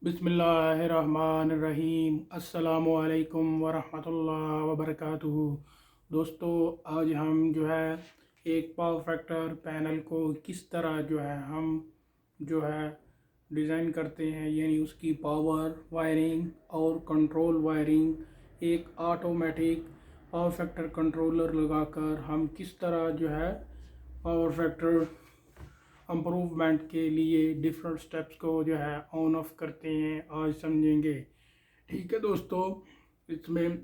बिस्मिल्लाहिर्रहमानिर्रहीम। अस्सलामु अलैकुम वरहमतुल्लाह वबरकातुहू। दोस्तों, आज हम जो है एक पावर फैक्टर पैनल को किस तरह जो है हम जो है डिज़ाइन करते हैं, यानी उसकी पावर वायरिंग और कंट्रोल वायरिंग एक ऑटोमेटिक पावर फैक्टर कंट्रोलर लगाकर हम किस तरह जो है पावर फैक्टर इम्प्रूवमेंट के लिए डिफरेंट स्टेप्स को जो है ऑन ऑफ करते हैं, आज समझेंगे। ठीक है दोस्तों, इसमें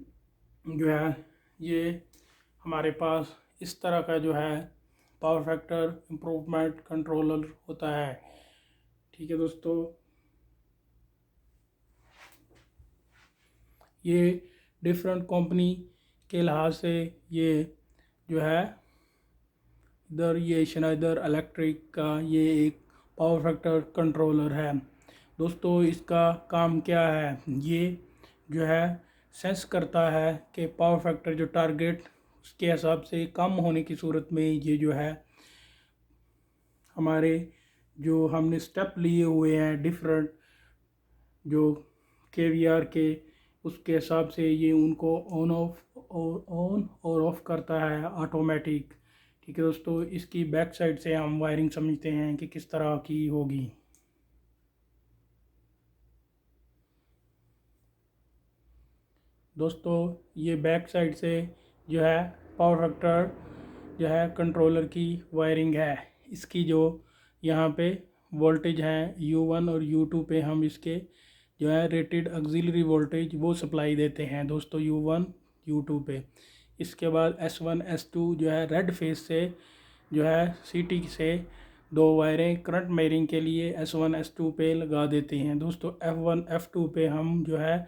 जो है ये हमारे पास इस तरह का जो है पावर फैक्टर इम्प्रूवमेंट कंट्रोलर होता है। ठीक है दोस्तों, ये डिफरेंट कंपनी के लिहाज से ये जो है इधर ये शनाइदर इलेक्ट्रिक का ये एक पावर फैक्टर कंट्रोलर है। दोस्तों, इसका काम क्या है, ये जो है सेंस करता है कि पावर फैक्टर जो टारगेट उसके हिसाब से कम होने की सूरत में ये जो है हमारे जो हमने स्टेप लिए हुए हैं डिफरेंट जो केवीआर के, उसके हिसाब से ये उनको ऑन और ऑफ करता है ऑटोमेटिक। ठीक है दोस्तों, इसकी बैक साइड से हम वायरिंग समझते हैं कि किस तरह की होगी। दोस्तों, ये बैक साइड से जो है पावर फैक्टर जो है कंट्रोलर की वायरिंग है। इसकी जो यहाँ पे वोल्टेज है U1 और U2 पे हम इसके जो है रेटेड ऑक्सिलरी वोल्टेज वो सप्लाई देते हैं दोस्तों U1 U2 पे। इसके बाद S1 S2 जो है रेड फेस से जो है CT से दो वायरें करंट मेयरिंग के लिए S1 S2 पे लगा देते हैं। दोस्तों, F1 F2 पे हम जो है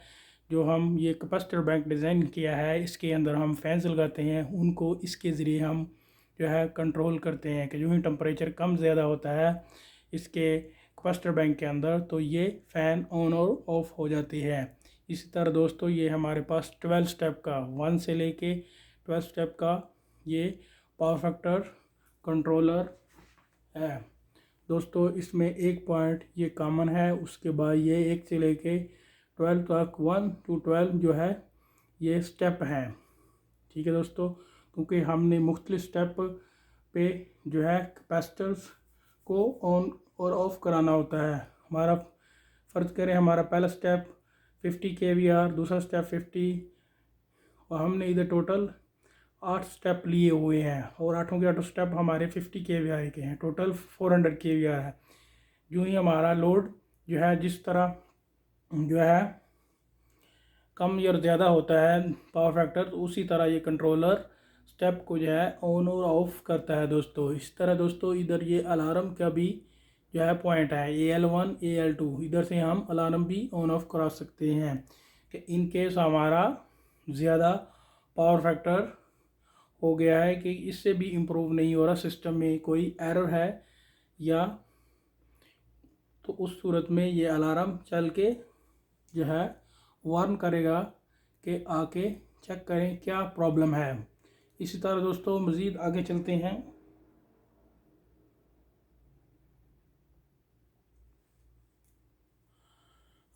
जो हम ये कैपेसिटर बैंक डिज़ाइन किया है, इसके अंदर हम फैंस लगाते हैं, उनको इसके ज़रिए हम जो है कंट्रोल करते हैं कि जो ही टेम्परेचर कम ज़्यादा होता है इसके कैपेसिटर बैंक के अंदर तो ये फ़ैन ऑन और ऑफ हो जाती है। इसी तरह दोस्तों, ये हमारे पास 12 स्टेप का 1 से लेके 12 स्टेप का ये पावर फैक्टर कंट्रोलर है। दोस्तों, इसमें एक पॉइंट ये कॉमन है, उसके बाद ये 1 से लेके 12 तक 1 to 12 जो है ये स्टेप हैं। ठीक है दोस्तों, क्योंकि हमने मुख्तलिफ स्टेप पे जो है कैपेसिटर्स को ऑन और ऑफ कराना होता है। हमारा फ़र्ज़ करें हमारा पहला स्टेप 50 kVAR, दूसरा स्टेप 50, और हमने इधर टोटल 8 स्टेप लिए हुए हैं और आठों के आठों स्टेप हमारे 50 kVAR के हैं, टोटल 400 kVAR है। जो ही हमारा लोड जो है जिस तरह जो है कम या ज़्यादा होता है पावर फैक्टर, तो उसी तरह ये कंट्रोलर स्टेप को जो है ऑन और ऑफ करता है दोस्तों। इस तरह दोस्तों, इधर ये अलार्म का भी जो है पॉइंट है AL1 AL2, इधर से हम अलार्म भी ऑन ऑफ करा सकते हैं कि इन केस हमारा ज़्यादा पावर फैक्टर हो गया है कि इससे भी इम्प्रूव नहीं हो रहा, सिस्टम में कोई एरर है या, तो उस सूरत में ये अलार्म चल के जो है वार्न करेगा कि आके चेक करें क्या प्रॉब्लम है। इसी तरह दोस्तों मज़ीद आगे चलते हैं।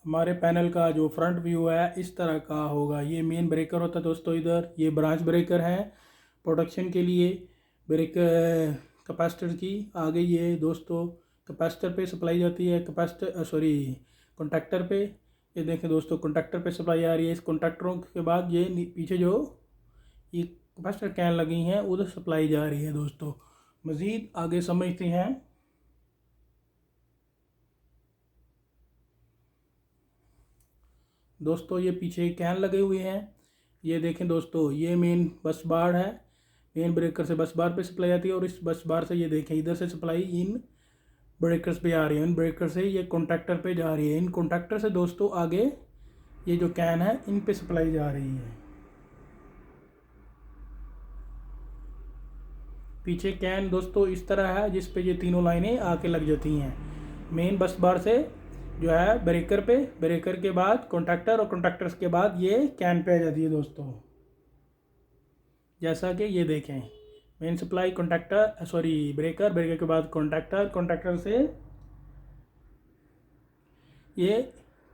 हमारे पैनल का जो फ्रंट व्यू है इस तरह का होगा। ये मेन ब्रेकर होता है दोस्तों, इधर ये ब्रांच ब्रेकर है प्रोटेक्शन के लिए ब्रेकर कैपेसिटर की। आगे ये दोस्तों कैपेसिटर पे सप्लाई जाती है, कॉन्टैक्टर पे। ये देखें दोस्तों, कॉन्टैक्टर पे सप्लाई आ रही है। इस कॉन्टैक्टरों के बाद ये पीछे जो ये कैपेसिटर कैन लगी हैं उधर सप्लाई जा रही है दोस्तों। मज़ीद आगे समझते हैं। दोस्तों, ये पीछे कैन लगे हुए हैं। ये देखें दोस्तों, ये मेन बस बार है, मेन ब्रेकर से बस बार पे सप्लाई आती है और इस बस बार से ये देखें इधर से सप्लाई इन ब्रेकर्स पे आ रही है, इन ब्रेकर से ये कॉन्टैक्टर पे जा रही है। इन कॉन्टैक्टर से दोस्तों आगे ये जो कैन है इन पे सप्लाई जा रही है। पीछे कैन दोस्तों इस तरह है जिस पे ये तीनों लाइनें आके लग जाती हैं मेन बस बार से जो है ब्रेकर पे, ब्रेकर के बाद कॉन्टैक्टर और कॉन्टैक्टर्स के बाद ये कैन पे आ जाती है दोस्तों। जैसा कि ये देखें main supply contactor breaker, breaker के बाद कॉन्टैक्टर, कॉन्टैक्टर से ये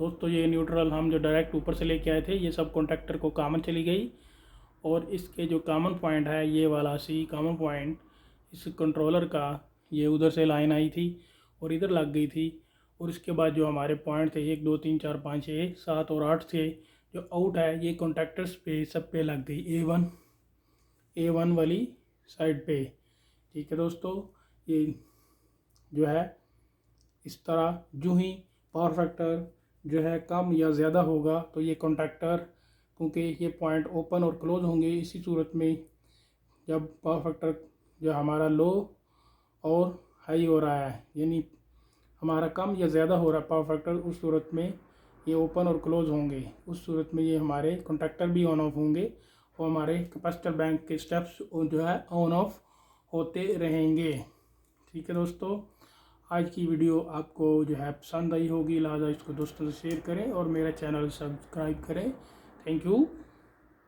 दोस्तों ये न्यूट्रल हम जो डायरेक्ट ऊपर से लेके आए थे ये सब कॉन्टैक्टर को कॉमन चली गई, और इसके जो कॉमन पॉइंट है ये वाला सी कॉमन पॉइंट इस कंट्रोलर का, ये उधर से लाइन आई थी और इधर लग गई थी। और इसके बाद जो हमारे पॉइंट थे 1 2 3 4 5 6 7 और 8 थे जो आउट है ये कॉन्टैक्टर्स पे सब पे लग गई A1 वाली साइड पे। ठीक है दोस्तों, ये जो है इस तरह जो ही पावर फैक्टर जो है कम या ज़्यादा होगा तो ये कॉन्टैक्टर, क्योंकि ये पॉइंट ओपन और क्लोज होंगे, इसी सूरत में जब पावर फैक्टर जो हमारा लो और हाई हो रहा है यानी हमारा कम या ज़्यादा हो रहा है पावर फैक्टर, उस सूरत में ये ओपन और क्लोज होंगे। उस सूरत में ये हमारे कॉन्टैक्टर भी ऑन ऑफ होंगे और हमारे कैपेसिटर बैंक के स्टेप्स जो है ऑन ऑफ होते रहेंगे। ठीक है दोस्तों, आज की वीडियो आपको जो है पसंद आई होगी, लिहाजा इसको दोस्तों से शेयर करें और मेरा चैनल सब्सक्राइब करें। Thank you.